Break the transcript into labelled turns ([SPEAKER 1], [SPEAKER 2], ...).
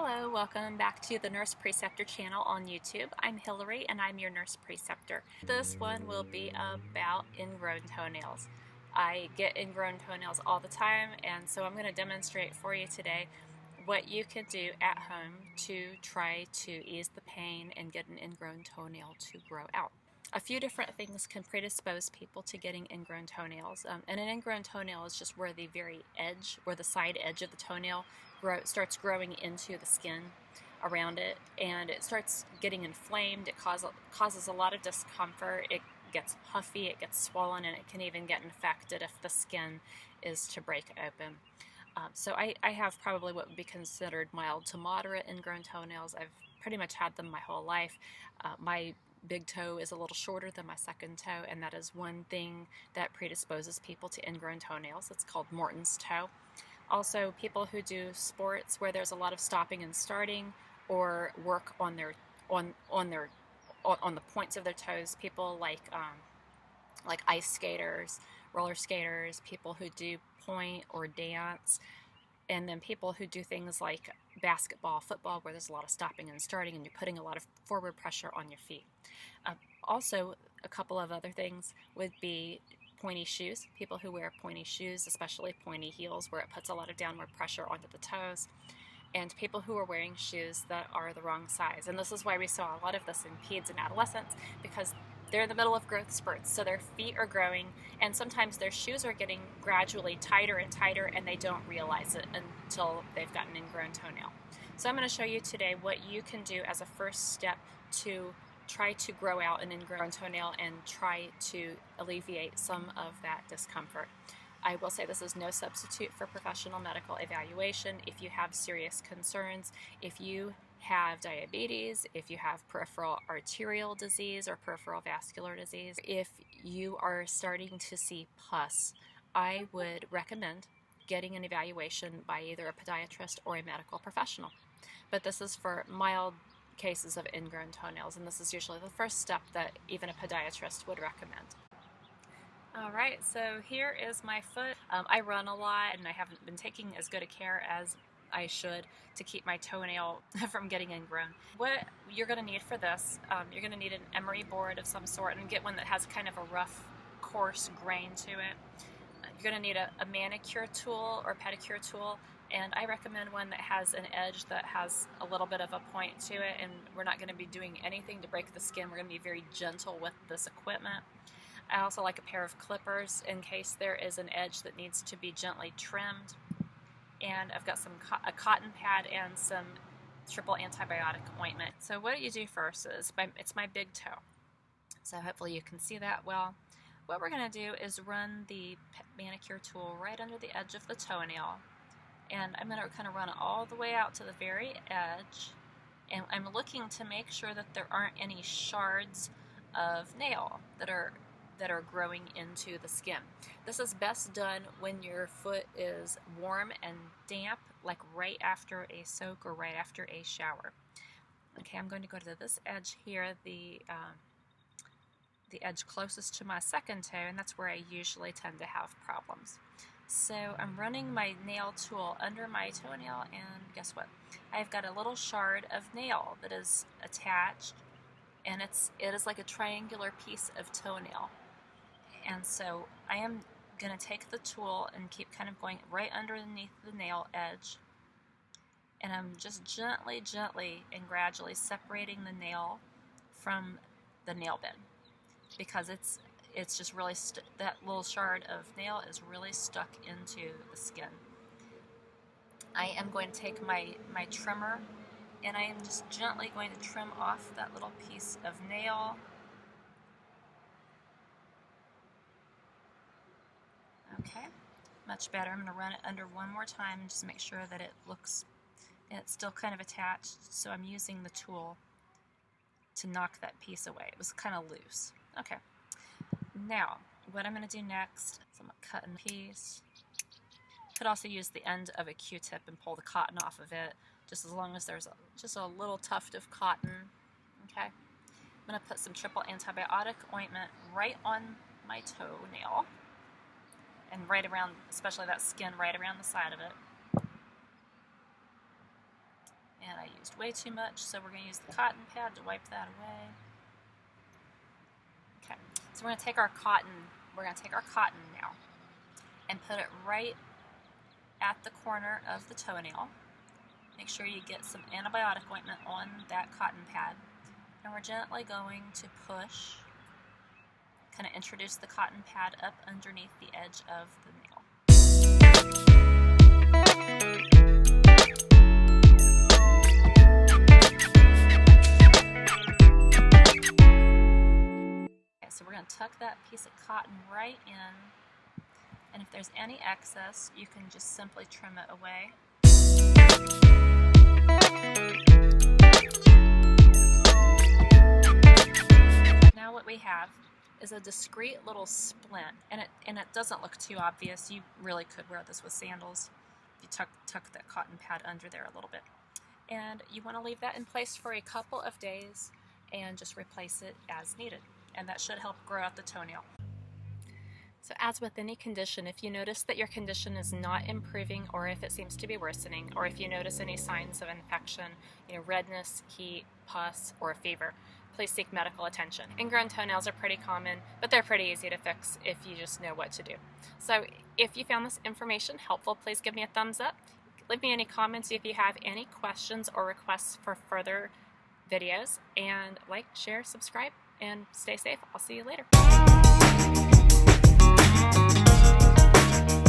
[SPEAKER 1] Hello, welcome back to the Nurse Preceptor channel on YouTube. I'm Hillary and I'm your Nurse Preceptor. This one will be about ingrown toenails. I get ingrown toenails all the time, and so I'm going to demonstrate for you today what you can do at home to try to ease the pain and get an ingrown toenail to grow out. A few different things can predispose people to getting ingrown toenails. And an ingrown toenail is just where the very edge, where the side edge of the toenail starts growing into the skin around it, and it starts getting inflamed. It causes a lot of discomfort. It gets puffy, it gets swollen, and it can even get infected if the skin is to break open. So I have probably what would be considered mild to moderate ingrown toenails. I've pretty much had them my whole life. My big toe is a little shorter than my second toe, and that is one thing that predisposes people to ingrown toenails. It's called Morton's toe. Also, people who do sports where there's a lot of stopping and starting, or work on the points of their toes. People like ice skaters, roller skaters, people who do point or dance, and then people who do things like basketball, football, where there's a lot of stopping and starting and you're putting a lot of forward pressure on your feet. Also, a couple of other things would be pointy shoes. People who wear pointy shoes, especially pointy heels, where it puts a lot of downward pressure onto the toes. And people who are wearing shoes that are the wrong size. And this is why we saw a lot of this in peds and adolescents, because they're in the middle of growth spurts, so their feet are growing, and sometimes their shoes are getting gradually tighter and tighter, and they don't realize it until they've got an ingrown toenail. So I'm going to show you today what you can do as a first step to try to grow out an ingrown toenail and try to alleviate some of that discomfort. I will say this is no substitute for professional medical evaluation. If you have serious concerns, if you have diabetes, if you have peripheral arterial disease or peripheral vascular disease, if you are starting to see pus, I would recommend getting an evaluation by either a pediatrist or a medical professional. But this is for mild cases of ingrown toenails, and this is usually the first step that even a pediatrist would recommend. Alright, so here is my foot. I run a lot, and I haven't been taking as good a care as I should to keep my toenail from getting ingrown. What you're going to need for this, you're going to need an emery board of some sort, and get one that has kind of a rough, coarse grain to it. You're going to need a manicure tool or pedicure tool, and I recommend one that has an edge that has a little bit of a point to it, and we're not going to be doing anything to break the skin. We're going to be very gentle with this equipment. I also like a pair of clippers in case there is an edge that needs to be gently trimmed. And I've got a cotton pad and some triple antibiotic ointment. So what you do first is, it's my big toe. So hopefully you can see that well. What we're going to do is run the manicure tool right under the edge of the toenail. And I'm going to kind of run it all the way out to the very edge. And I'm looking to make sure that there aren't any shards of nail that are growing into the skin. This is best done when your foot is warm and damp, like right after a soak or right after a shower. Okay, I'm going to go to this edge here, the edge closest to my second toe, and that's where I usually tend to have problems. So I'm running my nail tool under my toenail, and guess what? I've got a little shard of nail that is attached, and it is like a triangular piece of toenail. And so I am going to take the tool and keep kind of going right underneath the nail edge, and I'm just gently and gradually separating the nail from the nail bed, because it's just really that little shard of nail is really stuck into the skin. I am going to take my trimmer, and I am just gently going to trim off that little piece of nail. Okay, much better. I'm going to run it under one more time and just make sure that it's still kind of attached. So I'm using the tool to knock that piece away. It was kind of loose. Okay, now what I'm going to do next is I'm going to cut a piece. Could also use the end of a Q-tip and pull the cotton off of it, just as long as there's just a little tuft of cotton. Okay, I'm going to put some triple antibiotic ointment right on my toenail, and right around, especially that skin right around the side of it. And I used way too much, so we're going to use the cotton pad to wipe that away. Okay, so we're going to take our cotton now and put it right at the corner of the toenail. Make sure you get some antibiotic ointment on that cotton pad. And we're gently going to push, kind of introduce the cotton pad up underneath the edge of the nail. Okay, so we're going to tuck that piece of cotton right in, and if there's any excess, you can just simply trim it away. Now what we have is a discreet little splint, and it doesn't look too obvious. You really could wear this with sandals. You tuck that cotton pad under there a little bit. And you want to leave that in place for a couple of days and just replace it as needed. And that should help grow out the toenail. So as with any condition, if you notice that your condition is not improving, or if it seems to be worsening, or if you notice any signs of infection, redness, heat, pus, or fever, please seek medical attention. Ingrown toenails are pretty common, but they're pretty easy to fix if you just know what to do. So if you found this information helpful, please give me a thumbs up. Leave me any comments if you have any questions or requests for further videos, and like, share, subscribe, and stay safe. I'll see you later.